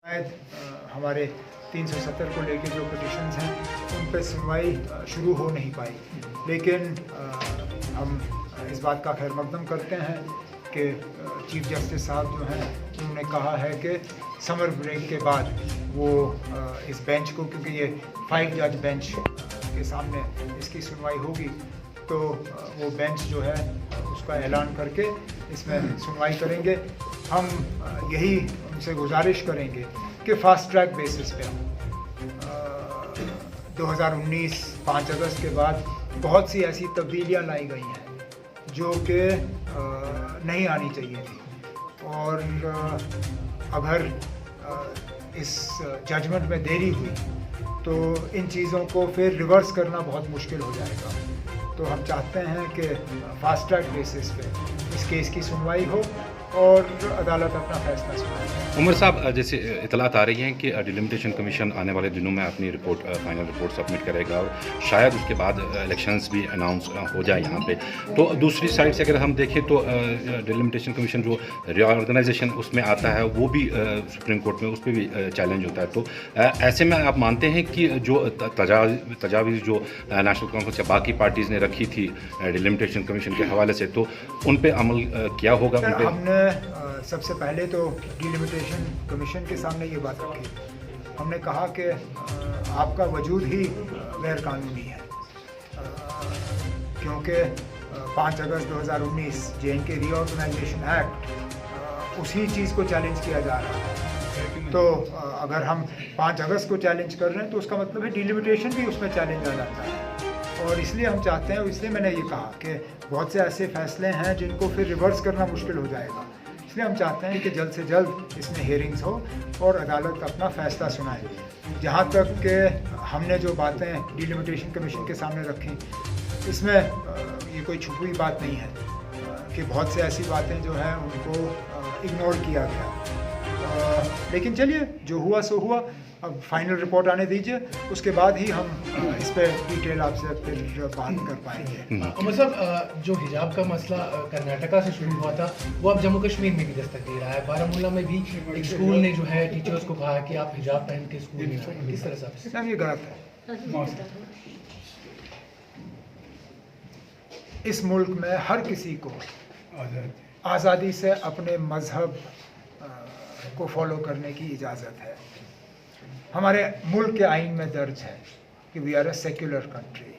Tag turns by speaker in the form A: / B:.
A: हमारे 370 को लेके जो पिटिशंस हैं उन पर सुनवाई शुरू हो नहीं पाई, लेकिन हम इस बात का खैर मकदम करते हैं कि चीफ जस्टिस साहब जो हैं उन्होंने कहा है कि समर ब्रेक के बाद वो इस बेंच को, क्योंकि ये 5 जज बेंच के सामने इसकी सुनवाई होगी, तो वो बेंच जो है उसका ऐलान करके इसमें सुनवाई करेंगे। हम यही उनसे गुजारिश करेंगे कि फास्ट ट्रैक बेसिस पे 2019 5 अगस्त के बाद बहुत सी ऐसी तब्दीलियां लाई गई हैं जो कि नहीं आनी चाहिए थी, और अगर इस जजमेंट में देरी हुई तो इन चीज़ों को फिर रिवर्स करना बहुत मुश्किल हो जाएगा। तो हम चाहते हैं कि फास्ट ट्रैक बेसिस पे इस केस की सुनवाई हो और अदालत अपना फैसला सुनाए।
B: उमर साहब, जैसे इतलात आ रही हैं कि डिलिमिटेशन कमीशन आने वाले दिनों में अपनी रिपोर्ट फाइनल रिपोर्ट सबमिट करेगा और शायद उसके बाद इलेक्शंस भी अनाउंस हो जाए यहाँ पे। तो दूसरी साइड से अगर हम देखें तो डिलिमिटेशन कमीशन जो रीऑर्गेनाइजेशन उसमें आता है वो भी सुप्रीम कोर्ट में उस पर भी चैलेंज होता है। तो ऐसे में आप मानते हैं कि जो तजावीज़ जो नेशनल कॉन्फ्रेंस या बाकी पार्टीज़ ने रखी थी डिलिमिटेशन कमीशन के हवाले से, तो उन पर अमल क्या होगा? उन पर
A: हमने सबसे पहले तो डिलिमिटेशन कमीशन के सामने ये बात रखी, हमने कहा कि आपका वजूद ही गैर कानूनी है, क्योंकि 5 अगस्त 2019 जे.एन.के रीऑर्गेनाइजेशन एक्ट उसी चीज़ को चैलेंज किया जा रहा है। तो अगर हम 5 अगस्त को चैलेंज कर रहे हैं तो उसका मतलब है डिलिमिटेशन भी उसमें चैलेंज आ जाता है, और इसलिए हम चाहते हैं, इसलिए मैंने ये कहा कि बहुत से ऐसे फैसले हैं जिनको फिर रिवर्स करना मुश्किल हो जाएगा, इसलिए हम चाहते हैं कि जल्द से जल्द इसमें हेयरिंग्स हो और अदालत अपना फैसला सुनाए। जहाँ तक कि हमने जो बातें डिलिमिटेशन कमीशन के सामने रखी, इसमें ये कोई छुपी हुई बात नहीं है कि बहुत से ऐसी बातें जो हैं उनको इग्नोर किया गया, लेकिन चलिए जो हुआ सो हुआ। अब फाइनल रिपोर्ट आने दीजिए, उसके बाद ही हम इस पर डिटेल आपसे फिर बात कर पाएंगे।
C: उमर साहब, जो हिजाब का मसला कर्नाटका से शुरू हुआ था वो अब जम्मू कश्मीर में भी दस्तक दे रहा है। बारामूला में भी एक स्कूल ने जो है टीचर्स को कहा कि आप हिजाब पहन के स्कूल में आए, किस तरह से?
A: ये गलत है। इस मुल्क में हर किसी को आज़ादी से अपने मज़हब को फॉलो करने की इजाज़त है। हमारे मुल्क के आइन में दर्ज है कि we are a secular country.